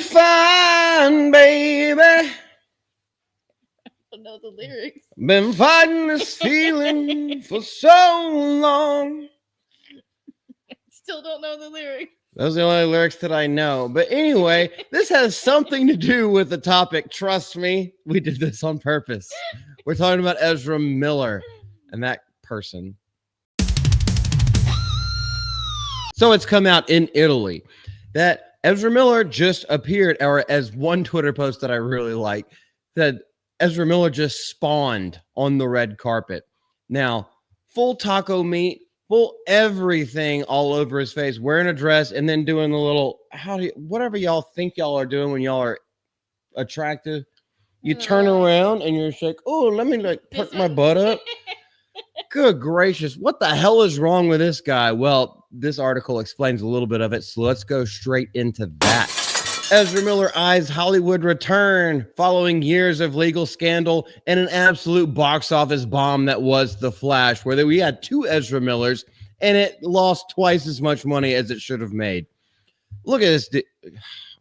fine, baby. I don't know the lyrics. Been fighting this feeling for so long. Still don't know the lyrics. Those are the only lyrics that I know. But anyway, this has something to do with the topic. Trust me, we did this on purpose. We're talking about Ezra Miller and that person. So it's come out in Italy that Ezra Miller just appeared, or as one Twitter post that I really like, said Ezra Miller just spawned on the red carpet. Now, full taco meat, full everything all over his face, wearing a dress, and then doing the little, whatever y'all think y'all are doing when y'all are attractive. You turn around and you're just like, oh, let me like perk my butt up. Good gracious, what the hell is wrong with this guy? Well, this article explains a little bit of it, so let's go straight into that. Ezra Miller eyes Hollywood return following years of legal scandal and an absolute box office bomb that was The Flash, where we had two Ezra Millers and it lost twice as much money as it should have made. Look at this.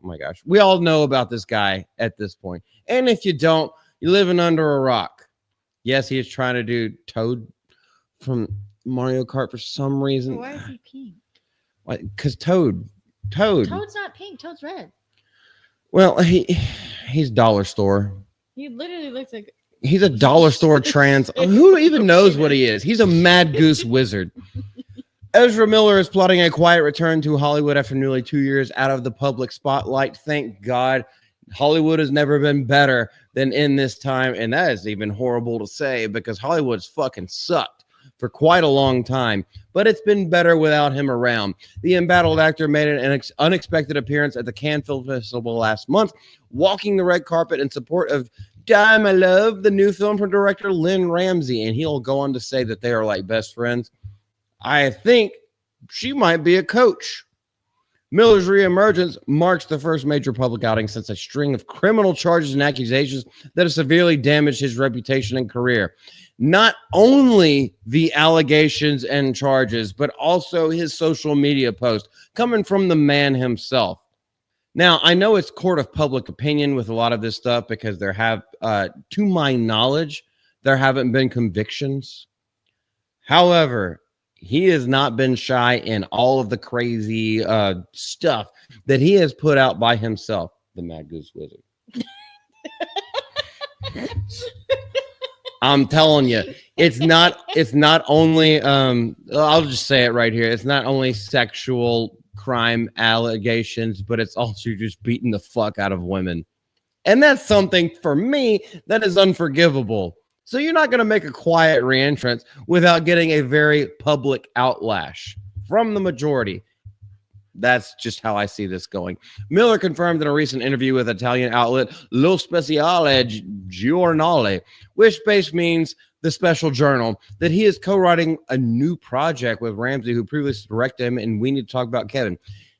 Oh my gosh. We all know about this guy at this point. And if you don't, you're living under a rock. Yes, he is trying to do Toad from Mario Kart for some reason. Why is he pink? Because Toad. Toad's not pink. Toad's red. Well, he's dollar store. He literally looks like... He's a dollar store trans. Who even knows what he is? He's a mad Goose Wizard. Ezra Miller is plotting a quiet return to Hollywood after nearly 2 years out of the public spotlight. Thank God. Hollywood has never been better than in this time. And that is even horrible to say because Hollywood's fucking sucked for quite a long time. But it's been better without him around. The embattled actor made an unexpected appearance at the Cannes Film Festival last month, walking the red carpet in support of Die, My Love, the new film from director Lynn Ramsey. And he'll go on to say that they are like best friends. I think she might be a coach. Miller's reemergence marks the first major public outing since a string of criminal charges and accusations that have severely damaged his reputation and career. Not only the allegations and charges, but also his social media post coming from the man himself. Now, I know it's court of public opinion with a lot of this stuff because there have, to my knowledge, there haven't been convictions. However, he has not been shy in all of the crazy stuff that he has put out by himself, the Mad Goose Wizard. I'm telling you, it's not only, I'll just say it right here. It's not only sexual crime allegations, but it's also just beating the fuck out of women. And that's something for me that is unforgivable. So you're not going to make a quiet reentrance without getting a very public outlash from the majority. That's just how I see this going. Miller confirmed in a recent interview with Italian outlet Lo Speciale Giornale, which basically means the special journal, that he is co-writing a new project with Ramsey, who previously directed him, and We Need to Talk About Kevin.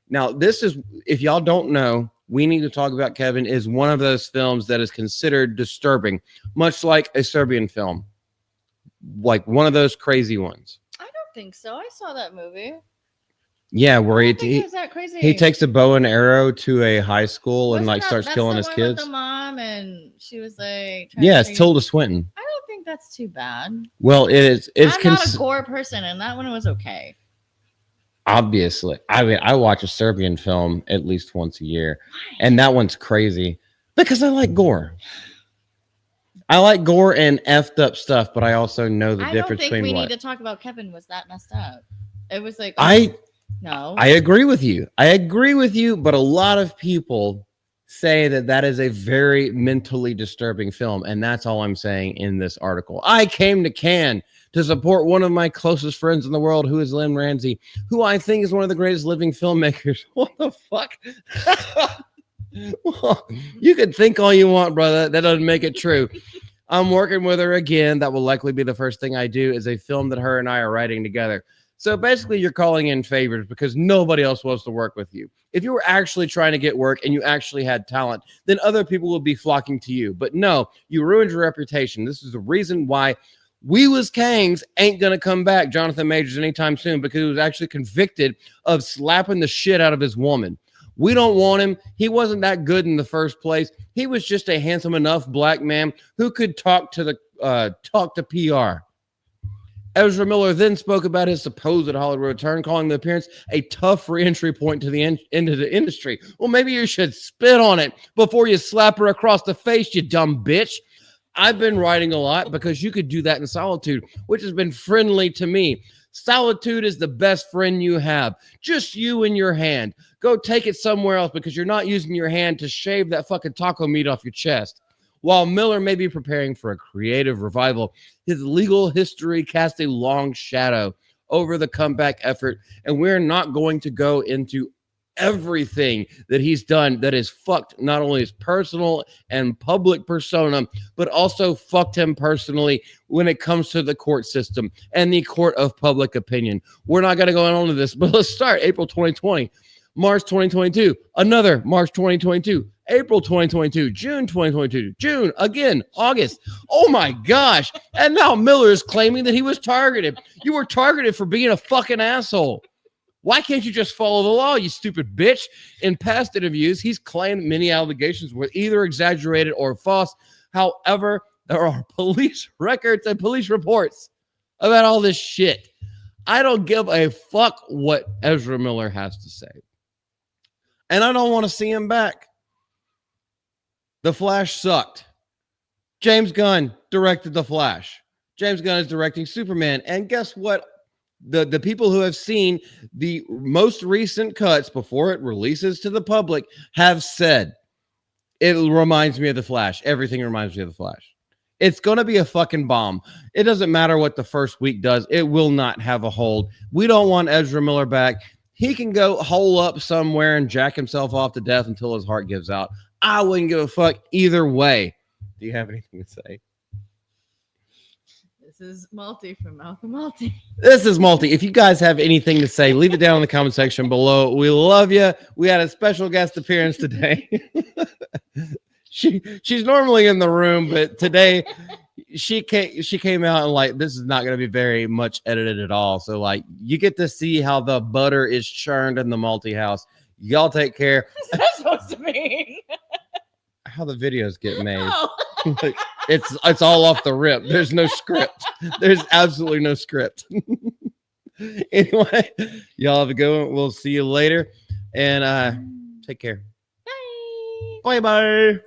Now, this is, if y'all don't know, We Need to Talk About Kevin is one of those films that is considered disturbing, much like a Serbian film, like one of those crazy ones. I don't think so. I saw that movie. Yeah, where it was that crazy. He takes a bow and arrow to a high school and Wasn't starts killing his kids. With the mom, and she was like, yeah, it's Tilda Swinton. I don't think that's too bad. Well, it is. I'm not a gore person, and that one was okay. Obviously, I mean, I watch a Serbian film at least once a year, and that one's crazy because I like gore. I like gore and effed up stuff, but I also know the difference between We Need to Talk About Kevin was that messed up. It was like no. I agree with you. But a lot of people say that that is a very mentally disturbing film, and that's all I'm saying in this article. I came to Cannes to support one of my closest friends in the world, who is Lynn Ramsey, who I think is one of the greatest living filmmakers. What the fuck? Well, you can think all you want, brother. That doesn't make it true. I'm working with her again. That will likely be the first thing I do, is a film that her and I are writing together. So basically, you're calling in favors because nobody else wants to work with you. If you were actually trying to get work and you actually had talent, then other people would be flocking to you. But no, you ruined your reputation. This is the reason why We Was Kangs ain't going to come back, Jonathan Majors, anytime soon, because he was actually convicted of slapping the shit out of his woman. We don't want him. He wasn't that good in the first place. He was just a handsome enough black man who could talk to PR. Ezra Miller then spoke about his supposed Hollywood return, calling the appearance a tough re-entry point to the end of the industry. Well, maybe you should spit on it before you slap her across the face, you dumb bitch. I've been writing a lot because you could do that in solitude, which has been friendly to me. Solitude is the best friend you have. Just you and your hand. Go take it somewhere else because you're not using your hand to shave that fucking taco meat off your chest. While Miller may be preparing for a creative revival, his legal history casts a long shadow over the comeback effort, and we're not going to go into everything that he's done that has fucked not only his personal and public persona, but also fucked him personally when it comes to the court system and the court of public opinion. We're not going to go on to this, but let's start April 2020. March 2022, another March 2022, April 2022, June 2022, June, again, August. Oh my gosh. And now Miller is claiming that he was targeted. You were targeted for being a fucking asshole. Why can't you just follow the law, you stupid bitch? In past interviews, he's claimed many allegations were either exaggerated or false. However, there are police records and police reports about all this shit. I don't give a fuck what Ezra Miller has to say. And I don't want to see him back. The Flash sucked. James Gunn directed The Flash. James Gunn is directing Superman. And guess what? The people who have seen the most recent cuts before it releases to the public have said, it reminds me of The Flash. Everything reminds me of The Flash. It's going to be a fucking bomb. It doesn't matter what the first week does. It will not have a hold. We don't want Ezra Miller back. He can go hole up somewhere and jack himself off to death until his heart gives out. I wouldn't give a fuck either way. Do you have anything to say? This is Malty from Malcolm Malty. This is Malty. If you guys have anything to say, leave it down in the comment section below. We love you. We had a special guest appearance today. She's normally in the room, but today she came out and like, this is not going to be very much edited at all. So like, you get to see how the butter is churned in the Malty house. Y'all take care. What's that supposed to mean? How the videos get made. Oh. It's all off the rip. There's no script. There's absolutely no script. Anyway, y'all have a good one. We'll see you later. And take care. Bye. Bye.